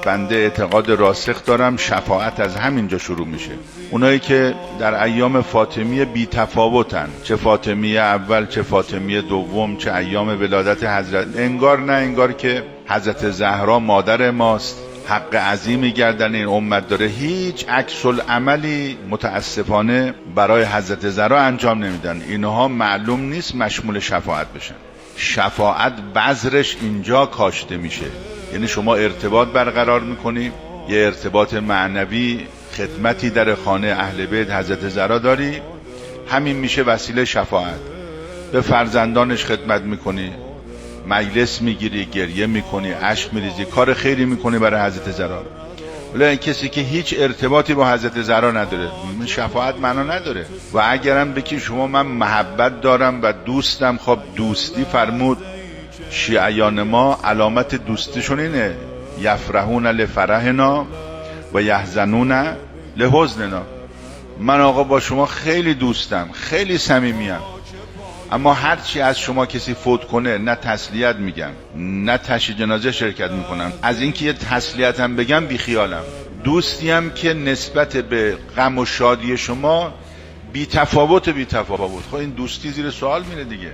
بنده اعتقاد راسخ دارم شفاعت از همینجا شروع میشه. اونایی که در ایام فاطمیه بی تفاوتن، چه فاطمیه اول چه فاطمیه دوم چه ایام ولادت حضرت، انگار نه انگار که حضرت زهرا مادر ماست، حق عظیمی گردن این امت داره، هیچ عکس العملی متاسفانه برای حضرت زهرا انجام نمیدن. اینها معلوم نیست مشمول شفاعت بشن. شفاعت بذرش اینجا کاشته میشه، یعنی شما ارتباط برقرار میکنی، یه ارتباط معنوی، خدمتی در خانه اهل بیت حضرت زهرا داری، همین میشه وسیله شفاعت. به فرزندانش خدمت میکنی، مجلس میگیری، گریه میکنی، اشک میریزی، کار خیری میکنی برای حضرت زهرا. ولی کسی که هیچ ارتباطی با حضرت زهرا نداره، شفاعت معنا نداره. و اگرم بگی شما من محبت دارم و دوستم، خب دوستی فرمود شیعیان ما علامت دوستیشون اینه، یفرحون لفرحنا و یحزنون لحزننا. من آقا با شما خیلی دوستم، خیلی صمیمیم، اما هرچی از شما کسی فوت کنه نه تسلیت میگم نه تشییع جنازه شرکت میکنم، از اینکه یه تسلیتم بگم بیخیالم. دوستیم که نسبت به غم و شادی شما بی تفاوت. خب این دوستی زیر سوال میره دیگه.